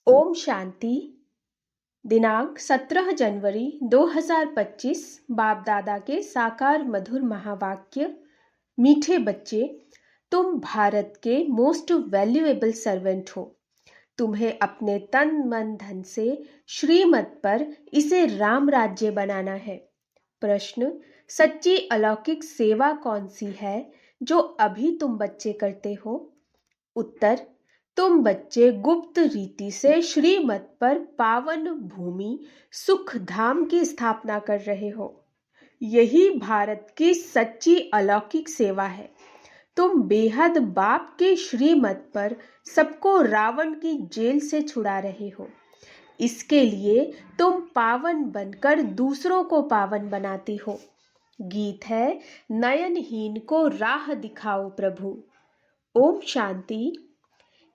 ओम शांति। दिनांक 17 जनवरी 2025। बाप दादा के साकार मधुर महावाक्य। मीठे बच्चे, तुम भारत के मोस्ट वैल्यूएबल सर्वेंट हो। तुम्हें अपने तन मन धन से श्रीमत पर इसे राम राज्य बनाना है। प्रश्न: सच्ची अलौकिक सेवा कौन सी है जो अभी तुम बच्चे करते हो? उत्तर: तुम बच्चे गुप्त रीति से श्रीमत पर पावन भूमि सुख धाम की स्थापना कर रहे हो। यही भारत की सच्ची अलौकिक सेवा है। तुम बेहद बाप के श्रीमत पर सबको रावण की जेल से छुड़ा रहे हो। इसके लिए तुम पावन बनकर दूसरों को पावन बनाती हो। गीत है, नयनहीन को राह दिखाओ प्रभु। ओम शांति।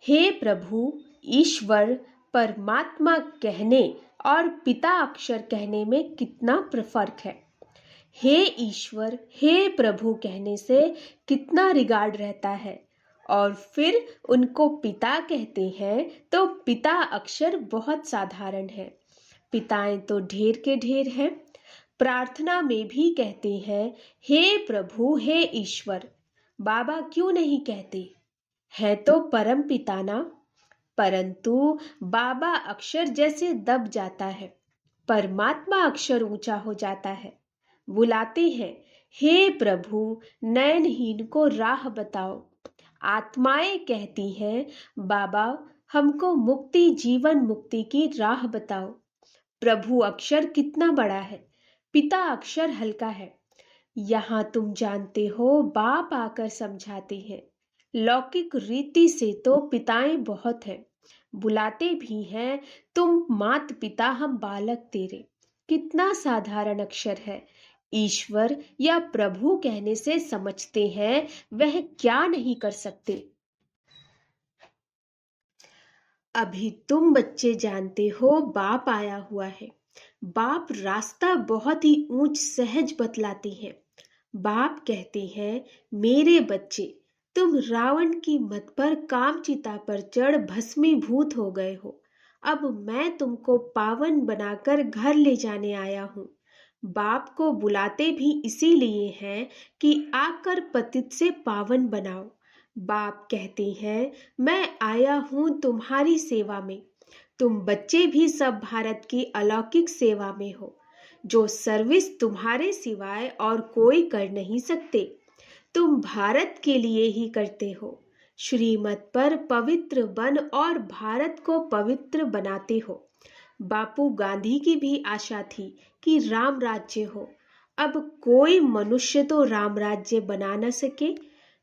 हे प्रभु, ईश्वर परमात्मा कहने और पिता अक्षर कहने में कितना फर्क है। हे ईश्वर, हे प्रभु कहने से कितना रिगार्ड रहता है, और फिर उनको पिता कहते हैं तो पिता अक्षर बहुत साधारण है। पिताएं तो ढेर के ढेर हैं। प्रार्थना में भी कहते हैं, हे प्रभु, हे ईश्वर। बाबा क्यों नहीं कहते? है तो परम पिता ना। परंतु बाबा अक्षर जैसे दब जाता है, परमात्मा अक्षर ऊंचा हो जाता है। बुलाते हैं, हे प्रभु, नयनहीन को राह बताओ। आत्माएं कहती हैं, बाबा हमको मुक्ति, जीवन मुक्ति की राह बताओ। प्रभु अक्षर कितना बड़ा है, पिता अक्षर हल्का है। यहाँ तुम जानते हो, बाप आकर समझाते हैं। लौकिक रीति से तो पिताएं बहुत हैं, बुलाते भी हैं, तुम मात पिता हम बालक तेरे। कितना साधारण अक्षर है। ईश्वर या प्रभु कहने से समझते हैं वह क्या नहीं कर सकते। अभी तुम बच्चे जानते हो बाप आया हुआ है। बाप रास्ता बहुत ही ऊंच सहज बतलाते हैं। बाप कहते हैं, मेरे बच्चे, तुम रावण की मत पर कामचिता पर चढ़ भस्मीभूत हो गए हो। अब मैं तुमको पावन बनाकर घर ले जाने आया हूँ। बाप को बुलाते भी इसीलिए हैं कि आकर पतित से पावन बनाओ। बाप कहते हैं, मैं आया हूँ तुम्हारी सेवा में। तुम बच्चे भी सब भारत की अलौकिक सेवा में हो, जो सर्विस तुम्हारे सिवाय और कोई कर नहीं सकते। तुम भारत के लिए ही करते हो। श्रीमत पर पवित्र बन और भारत को पवित्र बनाते हो। बापू गांधी की भी आशा थी कि राम राज्य हो। अब कोई मनुष्य तो राम राज्य बना न सके,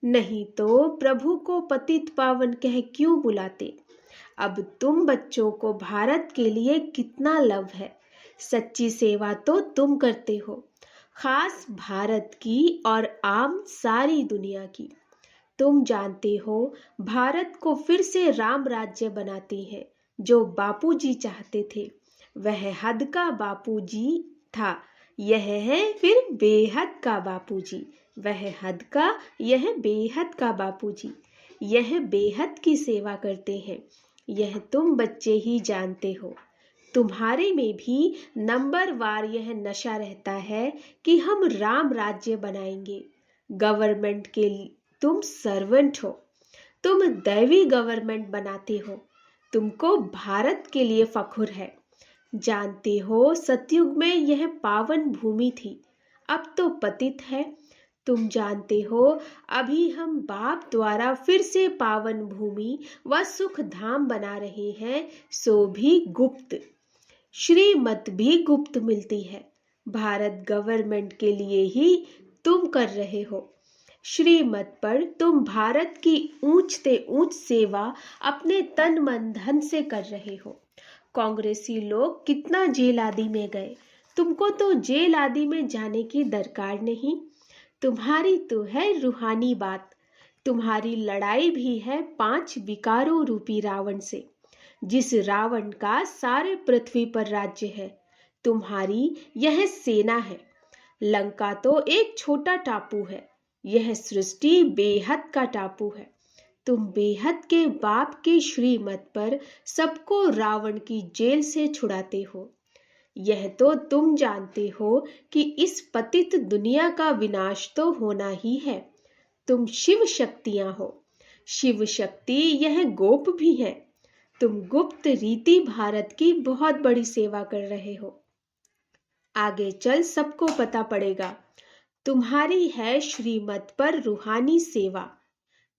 नहीं तो प्रभु को पतित पावन कह क्यों बुलाते। अब तुम बच्चों को भारत के लिए कितना लव है। सच्ची सेवा तो तुम करते हो, खास भारत की और आम सारी दुनिया की। तुम जानते हो, भारत को फिर से राम राज्य बनाते हैं, जो बापूजी चाहते थे। वह हद का बापूजी था, यह है फिर बेहद का बापूजी। वह हद का, यह बेहद का बापूजी। यह बेहद की सेवा करते हैं, यह तुम बच्चे ही जानते हो। तुम्हारे में भी नंबर वार यह नशा रहता है कि हम राम राज्य बनाएंगे। गवर्नमेंट के तुम सर्वेंट हो, तुम दैवी गवर्नमेंट बनाते हो। तुमको भारत के लिए फख्र है। जानते हो, सतयुग में यह पावन भूमि थी, अब तो पतित है। तुम जानते हो, अभी हम बाप द्वारा फिर से पावन भूमि व सुख धाम बना रहे हैं, सो भी गुप्त। श्रीमत भी गुप्त मिलती है। भारत गवर्नमेंट के लिए ही तुम कर रहे हो। श्रीमत पर तुम भारत की ऊंच से ऊंच सेवा अपने तन मन धन से कर रहे हो। कांग्रेसी लोग कितना जेल आदि में गए, तुमको तो जेल आदि में जाने की दरकार नहीं। तुम्हारी तो है रूहानी बात। तुम्हारी लड़ाई भी है 5 विकारों रूपी रावण से, जिस रावण का सारे पृथ्वी पर राज्य है। तुम्हारी यह सेना है। लंका तो एक छोटा टापू है, यह सृष्टि बेहद का टापू है। तुम बेहद के बाप के श्रीमत पर सबको रावण की जेल से छुड़ाते हो। यह तो तुम जानते हो कि इस पतित दुनिया का विनाश तो होना ही है। तुम शिव शक्तियां हो। शिव शक्ति यह गोप भी है। तुम गुप्त रीति भारत की बहुत बड़ी सेवा कर रहे हो। आगे चल सबको पता पड़ेगा। तुम्हारी है श्रीमत पर रूहानी सेवा।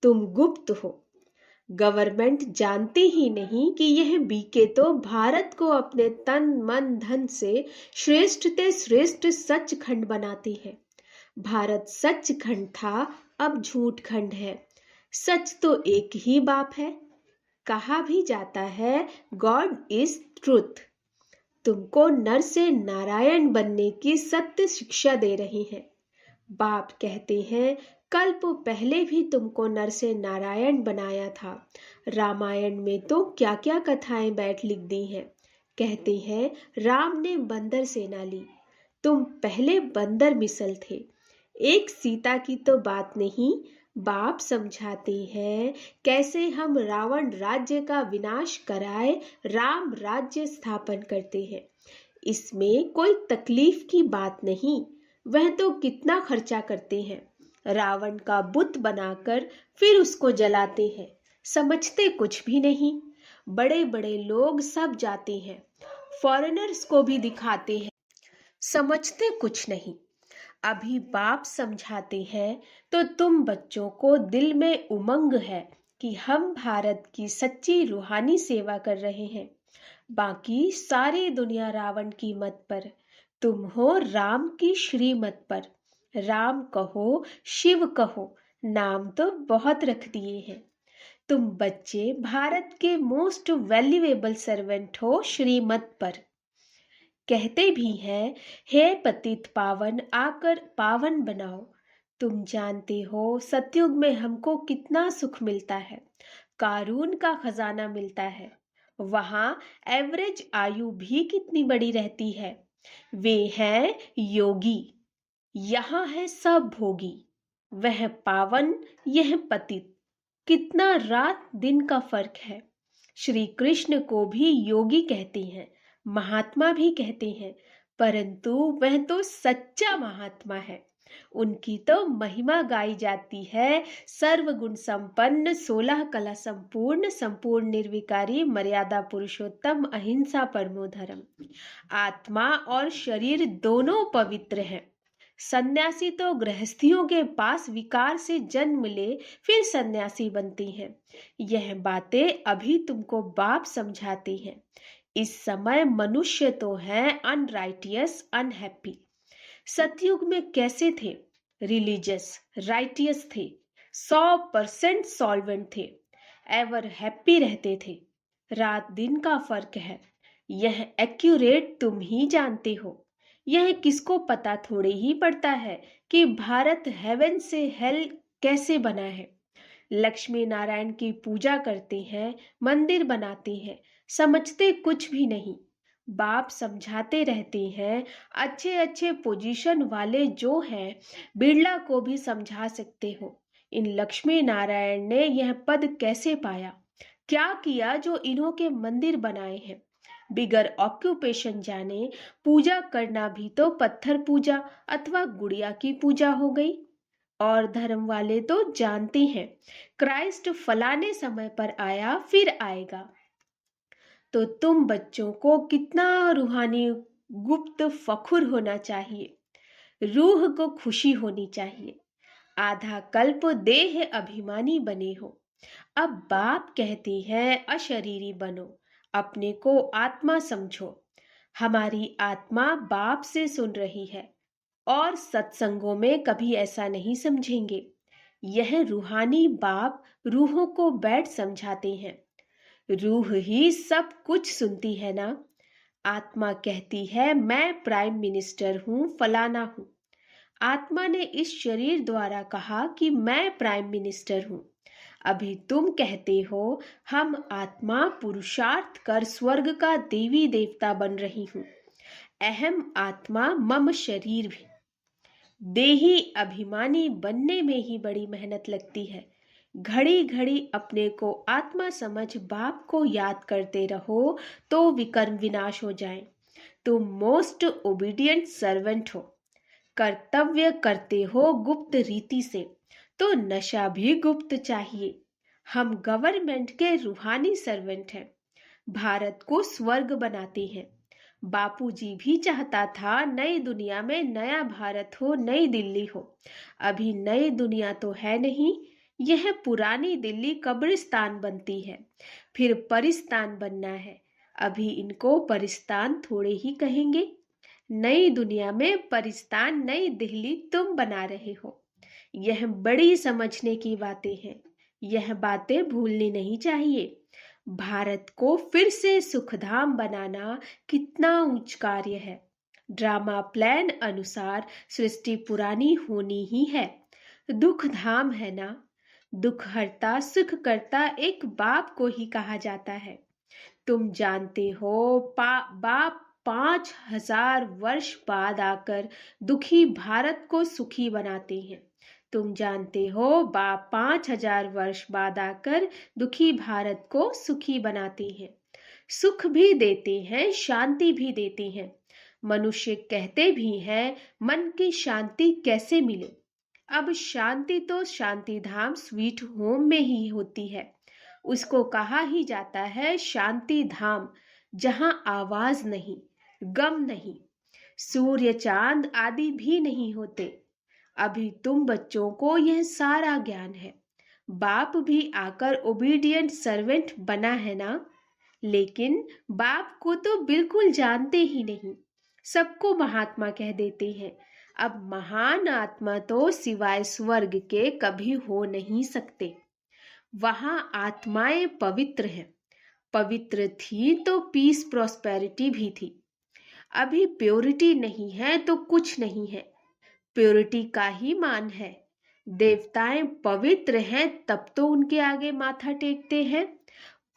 तुम गुप्त हो। गवर्नमेंट जानती ही नहीं कि यह बीके तो भारत को अपने तन मन धन से श्रेष्ठ ते श्रेष्ठ सचखंड बनाती है। भारत सचखंड था, अब झूठखंड है। सच तो एक ही बाप है। कहा भी जाता है गॉड इज ट्रुथ। तुमको नर से नारायण बनने की सत्य शिक्षा दे रही है। बाप कहते हैं कल्प पहले भी तुमको नर से नारायण बनाया था। रामायण में तो क्या क्या कथाएं बैठ लिख दी हैं। कहते हैं राम ने बंदर सेना ली। तुम पहले बंदर मिसल थे। एक सीता की तो बात नहीं। बाप समझाते हैं कैसे हम रावण राज्य का विनाश कराए राम राज्य स्थापन करते हैं। इसमें कोई तकलीफ की बात नहीं। वह तो कितना खर्चा करते हैं। रावण का बुत बनाकर फिर उसको जलाते हैं। समझते कुछ भी नहीं। बड़े बड़े लोग सब जाते हैं। फॉरेनर्स को भी दिखाते हैं। समझते कुछ नहीं। अभी बाप समझाते हैं तो तुम बच्चों को दिल में उमंग है कि हम भारत की सच्ची रूहानी सेवा कर रहे हैं। बाकी सारी दुनिया रावण की मत पर। तुम हो राम की श्रीमत पर। राम कहो शिव कहो, नाम तो बहुत रख दिए हैं। तुम बच्चे भारत के मोस्ट वैल्यूएबल सर्वेंट हो श्रीमत पर। कहते भी हैं हे पतित पावन आकर पावन बनाओ। तुम जानते हो सतयुग में हमको कितना सुख मिलता है। कारून का खजाना मिलता है। वहां एवरेज आयु भी कितनी बड़ी रहती है। वे हैं योगी। यहाँ है सब भोगी। वह पावन यह पतित। कितना रात दिन का फर्क है। श्री कृष्ण को भी योगी कहते हैं, महात्मा भी कहते हैं, परंतु वह तो सच्चा महात्मा है। उनकी तो महिमा गाई जाती है। सर्वगुण संपन्न 16 कला संपूर्ण संपूर्ण निर्विकारी मर्यादा पुरुषोत्तम अहिंसा परमो धर्म। आत्मा और शरीर दोनों पवित्र हैं। सन्यासी तो गृहस्थियों के पास विकार से जन्म ले फिर सन्यासी बनती हैं। यह बातें अभी तुमको बाप समझाते हैं। इस समय मनुष्य तो हैं अनराइटियस अनहैप्पी। सतयुग में कैसे थे? रिलीजियस राइटियस थे। 100% सॉल्वेंट थे। एवर हैप्पी रहते थे। रात दिन का फर्क है। यह एक्यूरेट तुम ही जानते हो। यह किसको पता थोड़े ही पड़ता है कि भारत हेवन से हेल कैसे बना है। लक्ष्मी नारायण की पूजा करते हैं, मंदिर बनाते हैं, समझते कुछ भी नहीं। बाप समझाते रहते हैं अच्छे अच्छे पोजीशन वाले जो हैं बिरला को भी समझा सकते हो। इन लक्ष्मी नारायण ने यह पद कैसे पाया, क्या किया जो इन्हों के मंदिर बनाए हैं। बिगर ऑक्यूपेशन जाने पूजा करना भी तो पत्थर पूजा अथवा गुड़िया की पूजा हो गई। और धर्म वाले तो जानते हैं क्राइस्ट फलाने समय पर आया फिर आएगा। तो तुम बच्चों को कितना रूहानी गुप्त फखुर होना चाहिए। रूह को खुशी होनी चाहिए। आधा कल्प देह अभिमानी बने हो। अब बाप कहते हैं अशरीरी बनो, अपने को आत्मा समझो। हमारी आत्मा बाप से सुन रही है और सत्संगों में कभी ऐसा नहीं समझेंगे। यह रूहानी बाप रूहों को बैठ समझाते हैं। रूह ही सब कुछ सुनती है ना। आत्मा कहती है मैं प्राइम मिनिस्टर हूँ, फलाना हूँ। आत्मा ने इस शरीर द्वारा कहा कि मैं प्राइम मिनिस्टर हूँ। अभी तुम कहते हो हम आत्मा पुरुषार्थ कर स्वर्ग का देवी देवता बन रही हूँ। अहम आत्मा मम शरीर भी। देही अभिमानी बनने में ही बड़ी मेहनत लगती है। घड़ी घड़ी अपने को आत्मा समझ बाप को याद करते रहो तो विकर्म विनाश हो जाए। तुम मोस्ट ओबीडियंट सर्वेंट हो, कर्तव्य करते हो गुप्त रीति से, तो नशा भी गुप्त चाहिए। हम गवर्नमेंट के रूहानी सर्वेंट हैं, भारत को स्वर्ग बनाते हैं। बापूजी भी चाहता था नई दुनिया में नया भारत हो, नई दिल्ली हो। अभी नई दुनिया तो है नहीं, यह पुरानी दिल्ली कब्रिस्तान बनती है, फिर परिस्तान बनना है। अभी इनको परिस्तान थोड़े ही कहेंगे। नई दुनिया में परिस्तान, नई दिल्ली तुम बना रहे हो। यह बड़ी समझने की बातें हैं, यह बातें भूलनी नहीं चाहिए। भारत को फिर से सुखधाम बनाना कितना ऊंच कार्य है। ड्रामा प्लान अनुसार सृष्टि पुरानी होनी ही है। दुख धाम है ना, दुख हरता सुख करता एक बाप को ही कहा जाता है। तुम जानते हो बाप 5,000 वर्ष बाद आकर दुखी भारत को सुखी बनाते हैं। तुम जानते हो बाप 5,000 वर्ष बाद आकर दुखी भारत को सुखी बनाते हैं। सुख भी देते हैं, शांति भी देते हैं। मनुष्य कहते भी हैं मन की शांति कैसे मिले। अब शांति तो शांति धाम स्वीट होम में ही होती है। उसको कहा ही जाता है शांति धाम, जहां आवाज नहीं, गम नहीं, सूर्य चांद आदि भी नहीं होते। अभी तुम बच्चों को यह सारा ज्ञान है। बाप भी आकर ओबीडियंट सर्वेंट बना है ना, लेकिन बाप को तो बिल्कुल जानते ही नहीं, सबको महात्मा कह देते हैं। अब महान आत्मा तो सिवाय स्वर्ग के कभी हो नहीं सकते। वहां आत्माएं पवित्र हैं, पवित्र थी तो पीस प्रॉस्पेरिटी भी थी। अभी प्योरिटी नहीं है तो कुछ नहीं है, प्योरिटी का ही मान है। देवताएं पवित्र हैं तब तो उनके आगे माथा टेकते हैं।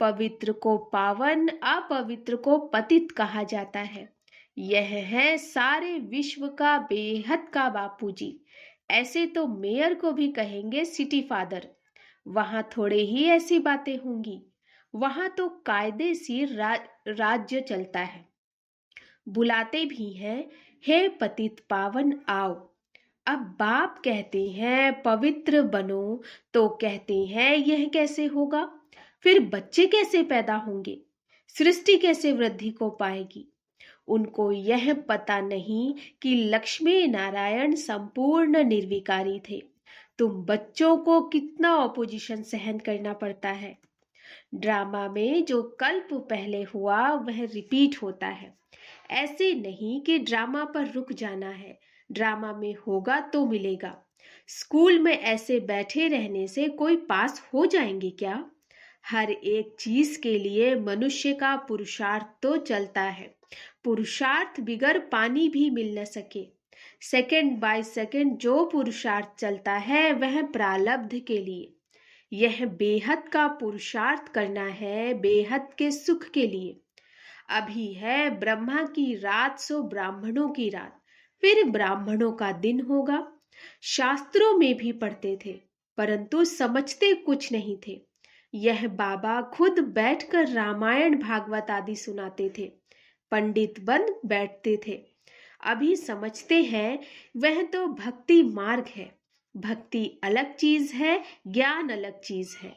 पवित्र को पावन, अपवित्र को पतित कहा जाता है। यह है सारे विश्व का बेहद का बापूजी। ऐसे तो मेयर को भी कहेंगे सिटी फादर। वहां थोड़े ही ऐसी बातें होंगी, वहां तो कायदे से राज्य चलता है। बुलाते भी हैं, हे पतित पावन आओ। अब बाप कहते हैं पवित्र बनो, तो कहते हैं यह कैसे होगा। फिर बच्चे कैसे पैदा होंगे, सृष्टि कैसे वृद्धि को पाएगी। उनको यह पता नहीं कि लक्ष्मी नारायण संपूर्ण निर्विकारी थे। तुम बच्चों को कितना ऑपोजिशन सहन करना पड़ता है। ड्रामा में जो कल्प पहले हुआ वह रिपीट होता है। ऐसे नहीं कि ड्रामा पर रुक जाना है, ड्रामा में होगा तो मिलेगा। स्कूल में ऐसे बैठे रहने से कोई पास हो जाएंगे क्या। हर एक चीज के लिए मनुष्य का पुरुषार्थ तो चलता है। पुरुषार्थ बिगर पानी भी मिल न सके। सेकंड बाय सेकंड जो पुरुषार्थ चलता है वह प्रारब्ध के लिए। यह बेहद का पुरुषार्थ करना है, बेहद के सुख के लिए। अभी है ब्रह्मा की रात सो ब्राह्मणों की रात, फिर ब्राह्मणों का दिन होगा। शास्त्रों में भी पढ़ते थे परंतु समझते कुछ नहीं थे। यह बाबा खुद बैठकर रामायण भागवत आदि सुनाते थे, पंडित बन बैठते थे। अभी समझते हैं वह तो भक्ति मार्ग है। भक्ति अलग चीज है, ज्ञान अलग चीज है।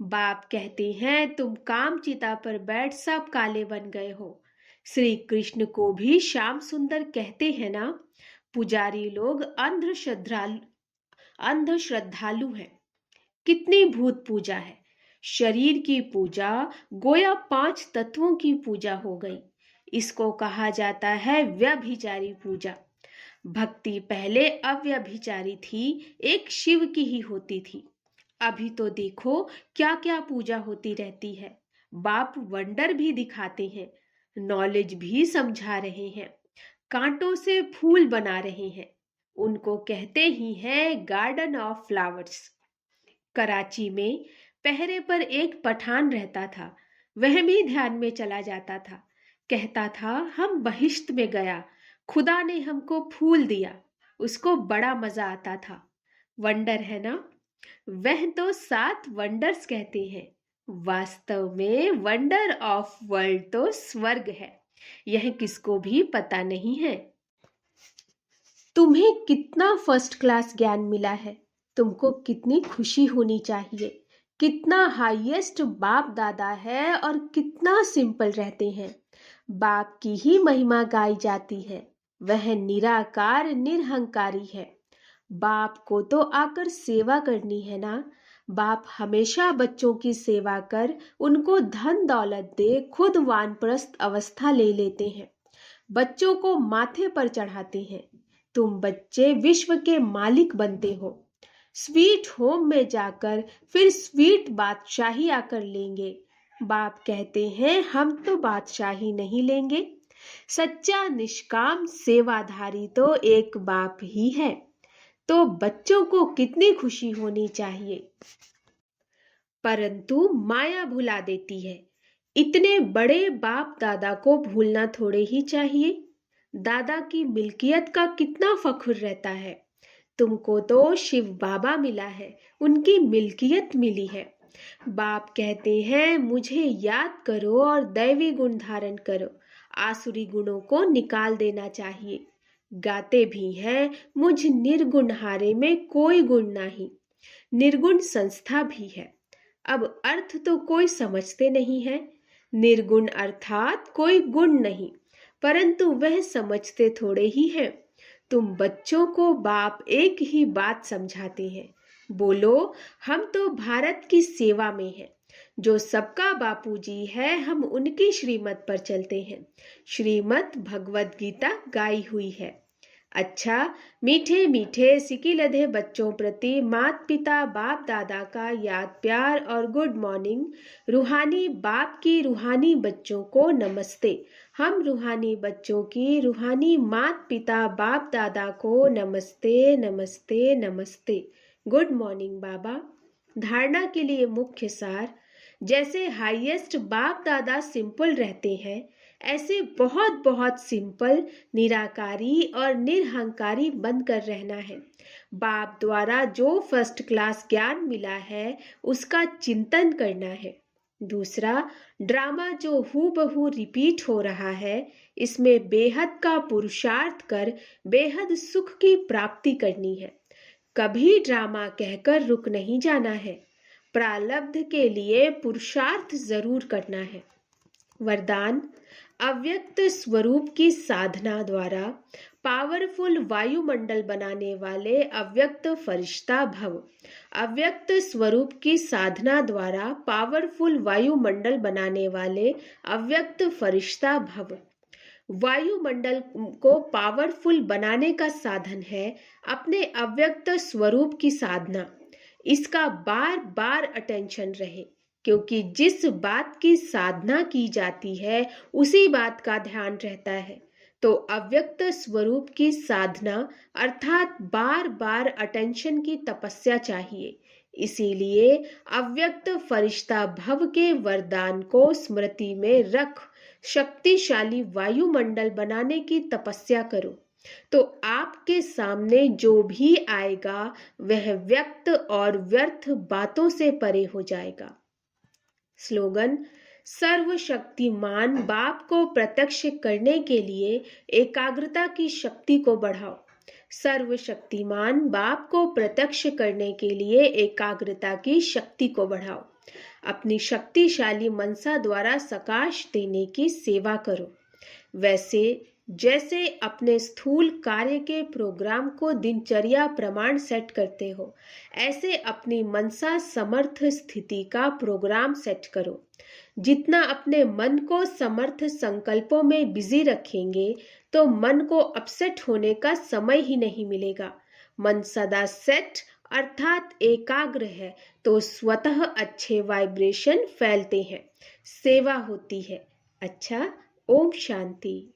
बाप कहते हैं तुम काम चिता पर बैठ सब काले बन गए हो। श्री कृष्ण को भी श्याम सुंदर कहते हैं ना। पुजारी लोग अंध श्रद्धालु हैं। कितनी भूत पूजा है, शरीर की पूजा गोया 5 तत्वों की पूजा हो गई। इसको कहा जाता है व्यभिचारी पूजा। भक्ति पहले अव्यभिचारी थी, एक शिव की ही होती थी। अभी तो देखो क्या क्या पूजा होती रहती है। बाप वंडर भी दिखाते हैं, नॉलेज भी समझा रहे हैं, कांटों से फूल बना रहे हैं। उनको कहते ही हैं गार्डन ऑफ फ्लावर्स। कराची में पहरे पर एक पठान रहता था, वह भी ध्यान में चला जाता था। कहता था हम बहिश्त में गया, खुदा ने हमको फूल दिया, उसको बड़ा मजा आता था। वंडर है ना। वह तो 7 वंडर्स कहते हैं। वास्तव में वंडर ऑफ वर्ल्ड तो स्वर्ग है। यह किसको भी पता नहीं है। तुम्हें कितना फर्स्ट क्लास ज्ञान मिला है। तुमको कितनी खुशी होनी चाहिए। कितना हाईएस्ट बाप दादा है और कितना सिंपल रहते हैं। बाप की ही महिमा गाई जाती है। वह निराकार निरहंकारी है। बाप को तो आकर सेवा करनी है ना। बाप हमेशा बच्चों की सेवा कर उनको धन दौलत दे खुद वानप्रस्थ अवस्था ले लेते हैं। बच्चों को माथे पर चढ़ाते हैं। तुम बच्चे विश्व के मालिक बनते हो। स्वीट होम में जाकर फिर स्वीट बादशाही आकर लेंगे। बाप कहते हैं हम तो बादशाही नहीं लेंगे। सच्चा निष्काम सेवाधारी तो एक बाप ही है। तो बच्चों को कितनी खुशी होनी चाहिए। परंतु माया भुला देती है। इतने बड़े बाप दादा को भूलना थोड़े ही चाहिए। दादा की मिल्कियत का कितना फख्र रहता है। तुमको तो शिव बाबा मिला है। उनकी मिल्कियत मिली है। बाप कहते हैं मुझे याद करो और दैवी गुण धारण करो। आसुरी गुणों को निकाल देना चाहिए। गाते भी हैं मुझ निर्गुण हारे में कोई गुण नहीं। निर्गुण संस्था भी है। अब अर्थ तो कोई समझते नहीं है। निर्गुण अर्थात कोई गुण नहीं, परंतु वह समझते थोड़े ही हैं। तुम बच्चों को बाप एक ही बात समझाते हैं। बोलो हम तो भारत की सेवा में हैं। जो सबका बापूजी है हम उनकी श्रीमत पर चलते हैं। श्रीमत भगवत गीता गाई हुई है। अच्छा, मीठे मीठे सिकी लधे बच्चों प्रति माता पिता बाप दादा का याद प्यार और गुड मॉर्निंग। रूहानी बाप की रूहानी बच्चों को नमस्ते। हम रूहानी बच्चों की रूहानी माता पिता बाप दादा को नमस्ते नमस्ते नमस्ते। गुड मॉर्निंग बाबा। धारणा के लिए मुख्य सार। जैसे हाईएस्ट बाप दादा सिंपल रहते हैं, ऐसे बहुत बहुत सिंपल निराकारी और निरहंकारी बनकर रहना है। बाप द्वारा जो फर्स्ट क्लास ज्ञान मिला है उसका चिंतन करना है। दूसरा, ड्रामा जो हूबहू रिपीट हो रहा है, इसमें बेहद का पुरुषार्थ कर बेहद सुख की प्राप्ति करनी है। कभी ड्रामा कहकर रुक नहीं जाना है। प्रारब्ध के लिए पुरुषार्थ जरूर करना है। वरदान, अव्यक्त स्वरूप की साधना द्वारा पावरफुल वायुमंडल बनाने वाले अव्यक्त फरिश्ता भव। अव्यक्त स्वरूप की साधना द्वारा पावरफुल वायुमंडल बनाने वाले अव्यक्त फरिश्ता भव। वायुमंडल को पावरफुल बनाने का साधन है अपने अव्यक्त स्वरूप की साधना। इसका बार बार अटेंशन रहे, क्योंकि जिस बात की साधना की जाती है उसी बात का ध्यान रहता है। तो अव्यक्त स्वरूप की साधना अर्थात बार बार अटेंशन की तपस्या चाहिए। इसीलिए अव्यक्त फरिश्ता भव के वरदान को स्मृति में रख शक्तिशाली वायुमंडल बनाने की तपस्या करो। तो आपके सामने जो भी आएगा वह व्यक्त और व्यर्थ बातों से परे हो जाएगा। स्लोगन, सर्वशक्तिमान बाप को प्रत्यक्ष करने के लिए एकाग्रता की शक्ति को बढ़ाओ। सर्वशक्तिमान बाप को प्रत्यक्ष करने के लिए एकाग्रता की शक्ति को बढ़ाओ। अपनी शक्तिशाली मनसा द्वारा सकाश देने की सेवा करो। वैसे जैसे अपने स्थूल कार्य के प्रोग्राम को दिनचर्या प्रमाण सेट करते हो, ऐसे अपनी मनसा समर्थ स्थिति का प्रोग्राम सेट करो। जितना अपने मन को समर्थ संकल्पों में बिजी रखेंगे तो मन को अपसेट होने का समय ही नहीं मिलेगा। मन सदा सेट अर्थात एकाग्र है तो स्वतः अच्छे वाइब्रेशन फैलते हैं, सेवा होती है। अच्छा, ओम शांति।